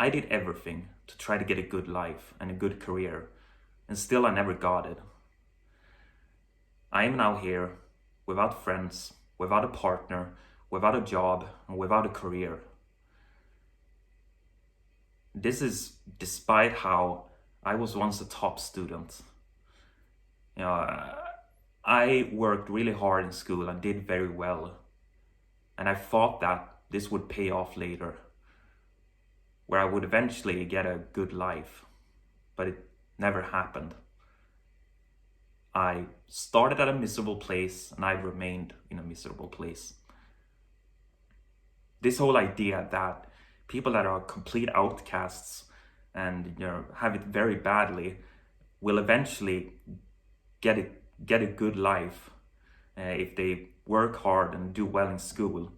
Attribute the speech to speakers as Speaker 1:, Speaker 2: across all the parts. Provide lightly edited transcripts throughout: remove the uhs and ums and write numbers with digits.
Speaker 1: I did everything to try to get a good life and a good career, and still I never got it. I am now here without friends, without a partner, without a job, and without a career. This is despite how I was once a top student. You know, I worked really hard in school and did very well. And I thought that this would pay off later, where I would eventually get a good life. But it never happened. I started at a miserable place and I've remained in a miserable place. This whole idea that people that are complete outcasts and have it very badly will eventually get a good life if they work hard and do well in school.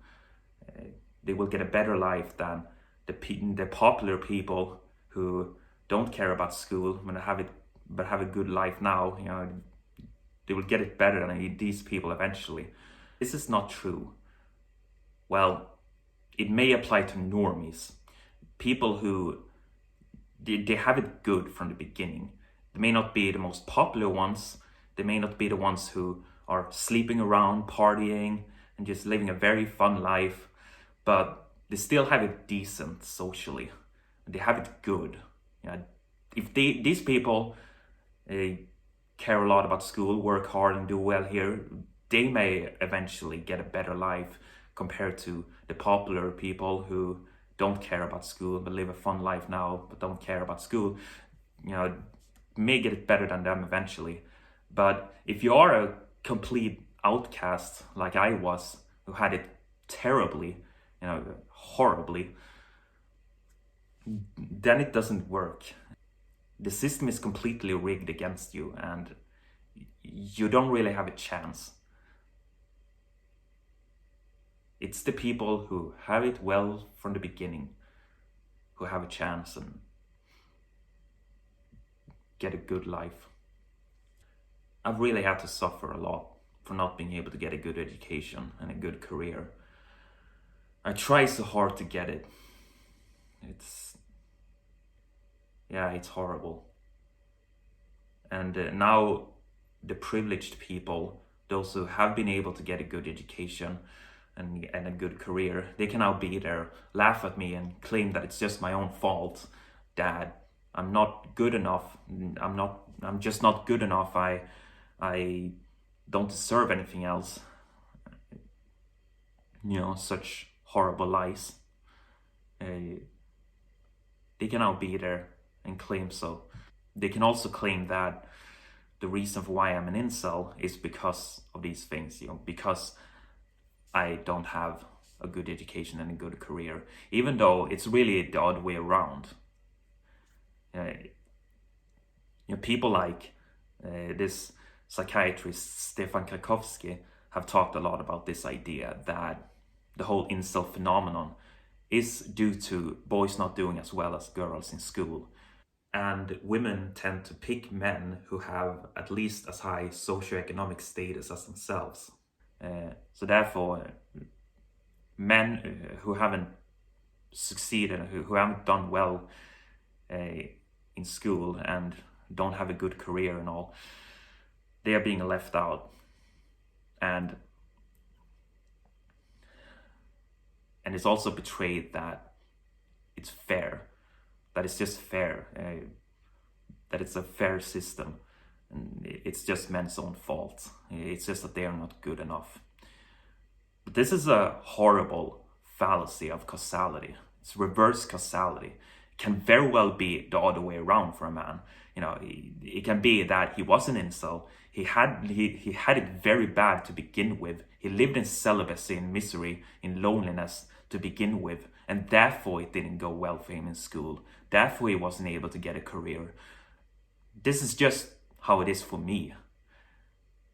Speaker 1: They will get a better life than the popular people who don't care about school but have a good life now. They will get it better than these people eventually. This is not true. Well, it may apply to normies, people who they have it good from the beginning. They may not be the most popular ones. They may not be the ones who are sleeping around, partying, and just living a very fun life, but they still have it decent socially. They have it good. If these people care a lot about school, work hard, and do well here, they may eventually get a better life compared to the popular people who don't care about school but live a fun life now but don't care about school. May get it better than them eventually. But if you are a complete outcast like I was, who had it terribly, horribly, then it doesn't work. The system is completely rigged against you and you don't really have a chance. It's the people who have it well from the beginning who have a chance and get a good life. I've really had to suffer a lot for not being able to get a good education and a good career. I try so hard to get it. It's horrible. And now the privileged people, those who have been able to get a good education and a good career, they can now be there, laugh at me and claim that it's just my own fault. Dad, I'm not good enough. I'm just not good enough. I don't deserve anything else. Such horrible lies. They can now be there and claim so. They can also claim that the reason for why I'm an incel is because of these things, because I don't have a good education and a good career, even though it's really the odd way around. People like this psychiatrist Stefan Krakowski have talked a lot about this idea that the whole incel phenomenon is due to boys not doing as well as girls in school. And women tend to pick men who have at least as high socioeconomic status as themselves. So therefore, men who haven't succeeded, who haven't done well in school and don't have a good career and all, they are being left out. And it's also betrayed that it's fair, that it's just fair, that it's a fair system, and it's just men's own fault. It's just that they are not good enough. But this is a horrible fallacy of causality. It's reverse causality. It can very well be the other way around for a man. It can be that he was an incel. He had it very bad to begin with. He lived in celibacy, in misery, in loneliness to begin with, and therefore it didn't go well for him in school. Therefore he wasn't able to get a career. This is just how it is for me.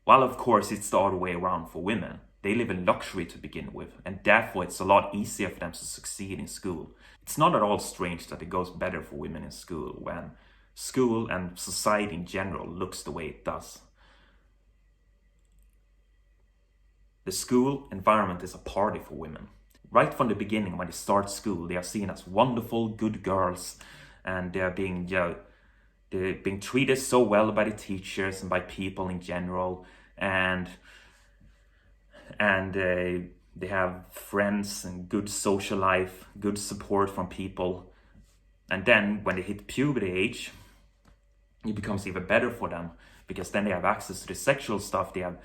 Speaker 1: While of course it's the other way around for women. They live in luxury to begin with, and therefore it's a lot easier for them to succeed in school. It's not at all strange that it goes better for women in school when school and society in general looks the way it does. The school environment is a party for women. right from the beginning, when they start school, they are seen as wonderful, good girls, and they're being treated so well by the teachers and by people in general, and they have friends and good social life, good support from people. And then when they hit puberty age, it becomes even better for them, because then they have access to the sexual stuff. They have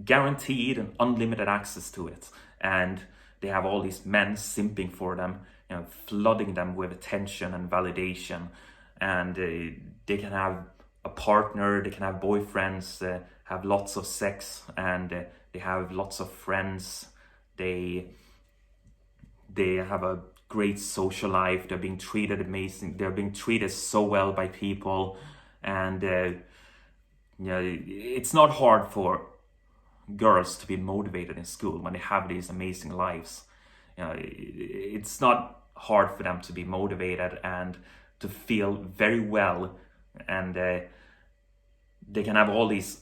Speaker 1: guaranteed and unlimited access to it, and they have all these men simping for them, flooding them with attention and validation, and they can have a partner, they can have boyfriends, have lots of sex, and they have lots of friends. They have a great social life. They're being treated amazing. They're being treated so well by people, and it's not hard for girls to be motivated in school when they have these amazing lives. It's not hard for them to be motivated and to feel very well, and they can have all these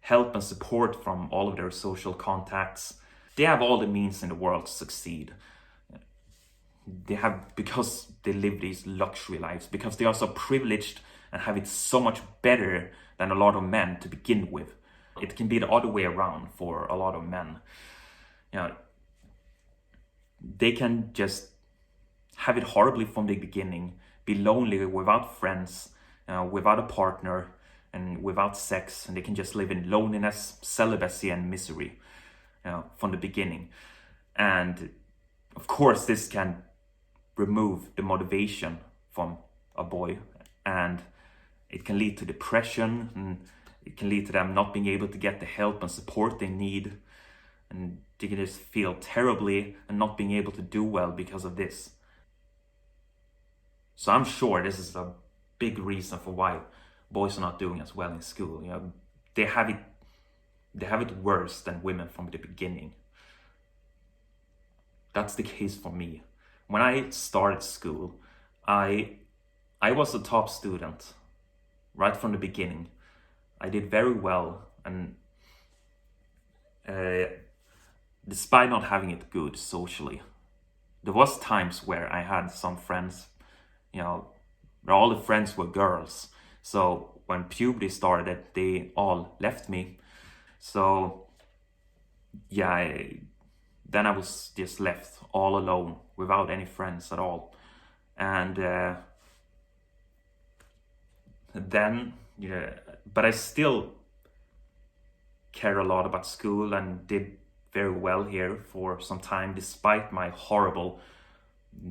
Speaker 1: help and support from all of their social contacts. They have all the means in the world to succeed. Because they live these luxury lives, because they are so privileged and have it so much better than a lot of men to begin with. It can be the other way around for a lot of men. They can just have it horribly from the beginning, be lonely, without friends, without a partner, and without sex, and they can just live in loneliness, celibacy, and misery from the beginning. And of course, this can remove the motivation from a boy, and it can lead to depression, and it can lead to them not being able to get the help and support they need, and they can just feel terribly and not being able to do well because of this. So I'm sure this is a big reason for why boys are not doing as well in school. They have it worse than women from the beginning. That's the case for me. When I started school, I was a top student right from the beginning. I did very well, and despite not having it good socially, there was times where I had some friends, where all the friends were girls. So when puberty started, they all left me. So then I was just left all alone without any friends at all. And but I still cared a lot about school and did very well here for some time, despite my horrible,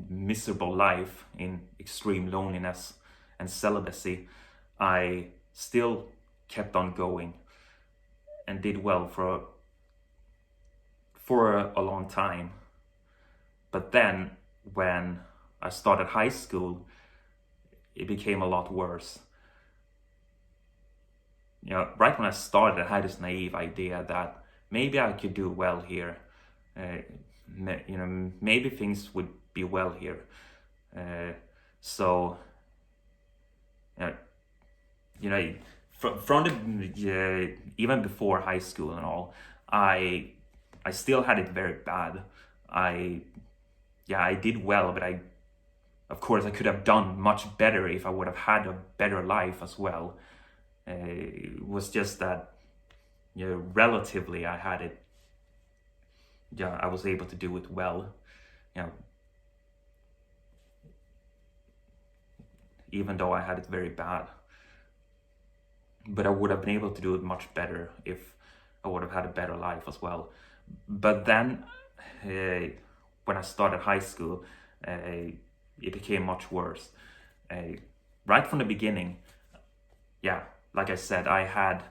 Speaker 1: miserable life in extreme loneliness and celibacy. I still kept on going and did well for a long time. But then when I started high school, it became a lot worse. Right when I started, I had this naive idea that maybe I could do well here. Maybe things would be well here. From the even before high school and all, I still had it very bad. I did well, but of course I could have done much better if I would have had a better life as well. It was just that, relatively I had it. I was able to do it well. Even though I had it very bad. But I would have been able to do it much better if I would have had a better life as well. But then, when I started high school, it became much worse. Right from the beginning, like I said, I had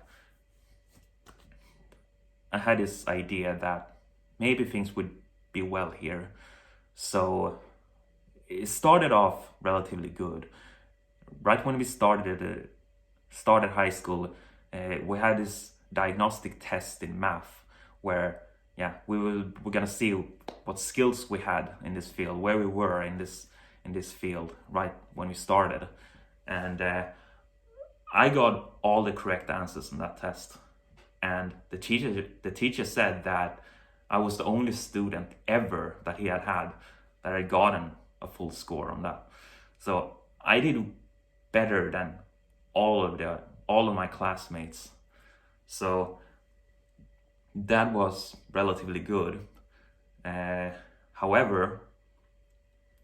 Speaker 1: this idea that maybe things would be well here. So it started off relatively good. Right when we started high school, we had this diagnostic test in math where we're gonna see what skills we had in this field, where we were in this field right when we started. And I got all the correct answers in that test, and the teacher said that I was the only student ever that he had that had gotten a full score on that. So I did better than all of my classmates. So that was relatively good. However,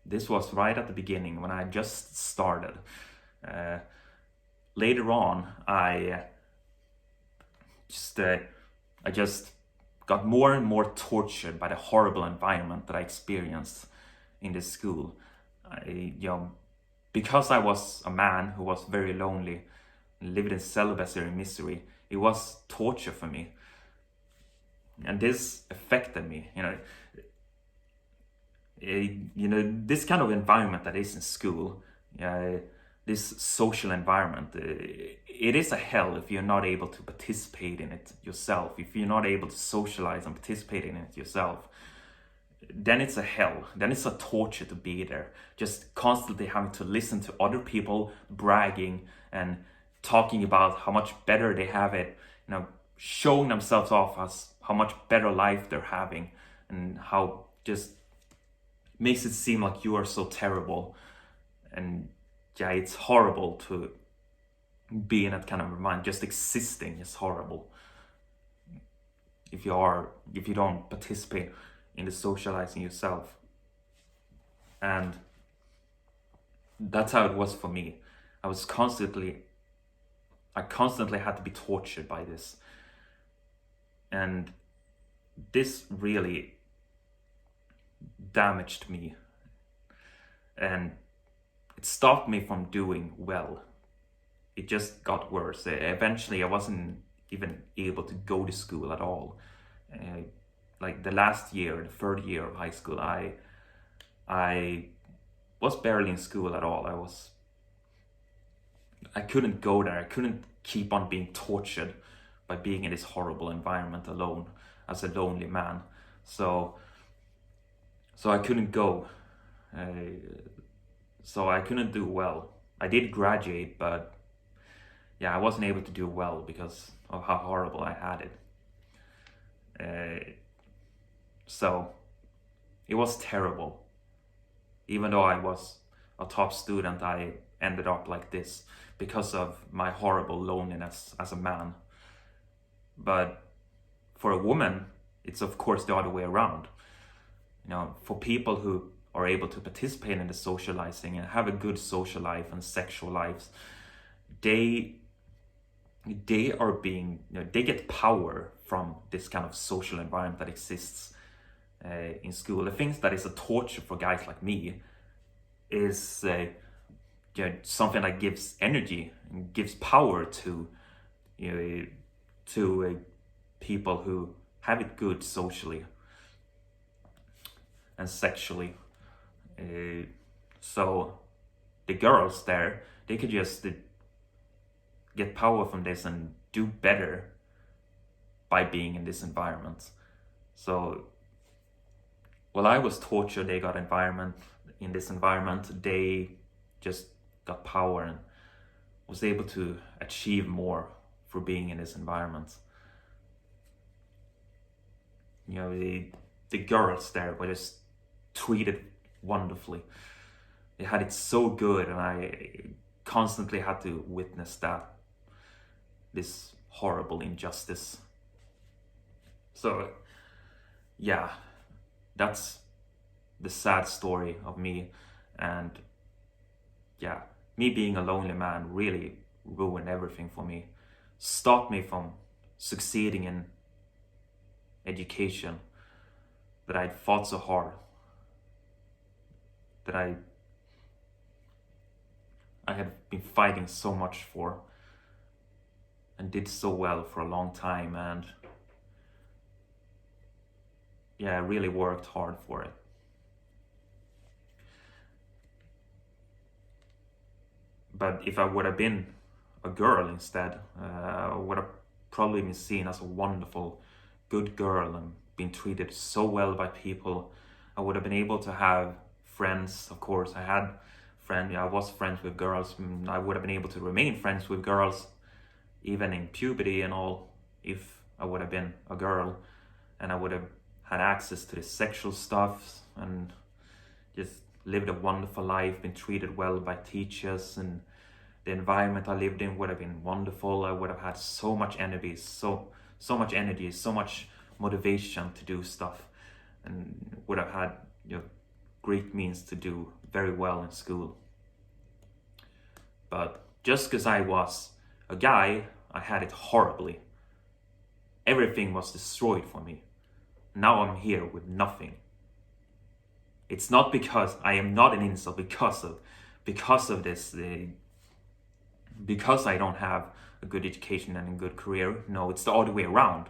Speaker 1: this was right at the beginning when I just started. Later on, I just got more and more tortured by the horrible environment that I experienced in this school. Because I was a man who was very lonely, lived in celibacy and misery, it was torture for me. And this affected me, this kind of environment that is in school, this social environment, it is a hell if you're not able to participate in it yourself. If you're not able to socialize and participate in it yourself, then it's a hell. Then it's a torture to be there, just constantly having to listen to other people bragging and talking about how much better they have it, showing themselves off as how much better life they're having, and how just makes it seem like you are so terrible. And yeah, it's horrible to be in that kind of environment. Just existing is horrible if you don't participate in the socializing yourself. And that's how it was for me. I constantly had to be tortured by this. And this really damaged me. And it stopped me from doing well. It just got worse. Eventually, I wasn't even able to go to school at all. Like the last year, the third year of high school, I was barely in school at all. I couldn't go there. I couldn't keep on being tortured by being in this horrible environment alone as a lonely man. So I couldn't go. So I couldn't do well. I did graduate, but yeah, I wasn't able to do well because of how horrible I had it. So it was terrible. Even though I was a top student, I ended up like this because of my horrible loneliness as a man. But for a woman, it's of course the other way around. For people who are able to participate in the socializing and have a good social life and sexual lives, they are being, they get power from this kind of social environment that exists in school. The things that is a torture for guys like me is something that gives energy and gives power to people who have it good socially and sexually. So the girls there, they could just get power from this and do better by being in this environment. So while I was tortured, they got in this environment, they just got power and was able to achieve more for being in this environment. The girls there were just treated wonderfully. They had it so good, and I constantly had to witness this horrible injustice. So yeah, that's the sad story of me. And yeah, me being a lonely man really ruined everything for me. Stopped me from succeeding in education that I'd fought so hard, that I had been fighting so much for and did so well for a long time. And yeah, I really worked hard for it. But if I would have been a girl instead, I would have probably been seen as a wonderful, good girl and been treated so well by people. I would have been able to have friends. Of course, I was friends with girls. I would have been able to remain friends with girls, even in puberty and all, if I would have been a girl. And I would have had access to the sexual stuff and just lived a wonderful life, been treated well by teachers, and the environment I lived in would have been wonderful. I would have had so much energy, so much energy, so much motivation to do stuff, and would have had, you know, great means to do very well in school. But just because I was a guy, I had it horribly. Everything was destroyed for me. Now I'm here with nothing. It's not because I am not an incel because of this, because I don't have a good education and a good career. No, it's the other way around.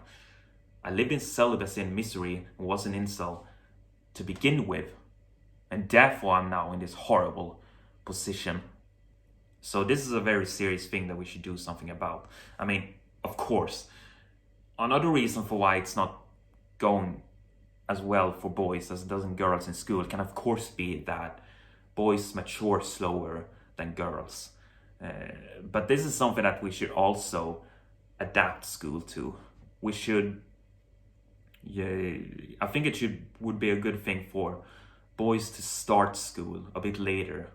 Speaker 1: I lived in celibacy and misery and was an incel to begin with, and therefore I'm now in this horrible position. So this is a very serious thing that we should do something about. I mean, of course, another reason for why it's not going as well for boys as it does in girls in school can of course be that boys mature slower than girls. But this is something that we should also adapt school to. We should, yeah, I think would be a good thing for boys to start school a bit later,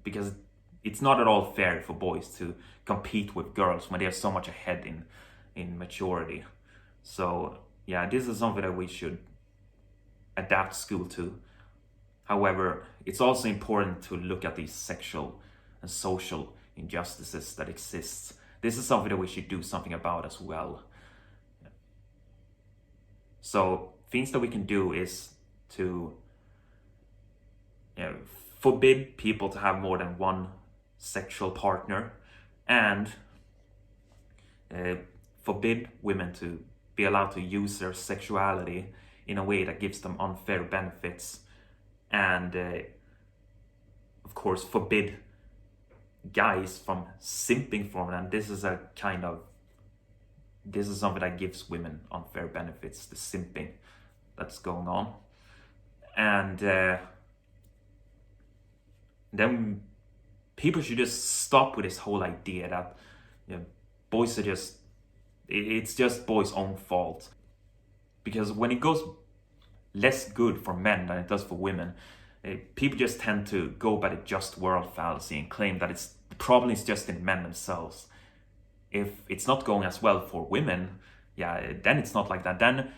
Speaker 1: because it's not at all fair for boys to compete with girls when they're so much ahead in maturity. So yeah, this is something that we should adapt school to. However, it's also important to look at these sexual and social injustices that exist. This is something that we should do something about as well. So things that we can do is to, you know, forbid people to have more than one sexual partner, and forbid women to be allowed to use their sexuality in a way that gives them unfair benefits, and of course forbid guys from simping for them. This is something that gives women unfair benefits, the simping that's going on. And then people should just stop with this whole idea that, you know, boys are just, it's just boys' own fault. Because when it goes less good for men than it does for women, people just tend to go by the just world fallacy and claim that the problem is just in men themselves. If it's not going as well for women, yeah, then it's not like that. Then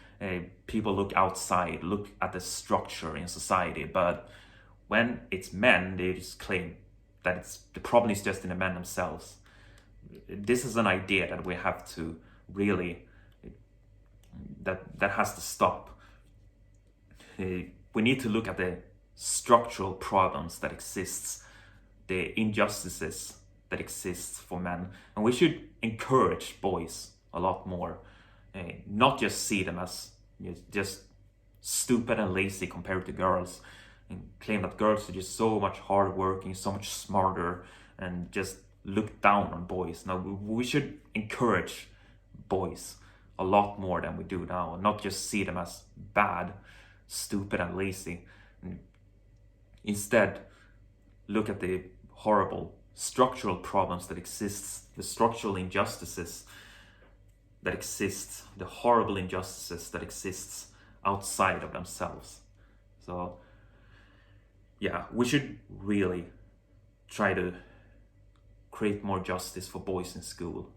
Speaker 1: people look outside, look at the structure in society. But when it's men, they just claim that the problem is just in the men themselves. This is an idea that we have to really, that has to stop. We need to look at the structural problems that exists, the injustices that exists for men, and we should encourage boys a lot more, not just see them as, you know, just stupid and lazy compared to girls, and claim that girls are just so much harder working, so much smarter, and just look down on boys. Now we should encourage boys a lot more than we do now, and not just see them as bad, stupid and lazy. And instead look at the horrible structural problems that exist, the structural injustices that exist, the horrible injustices that exists outside of themselves. So yeah, we should really try to create more justice for boys in school.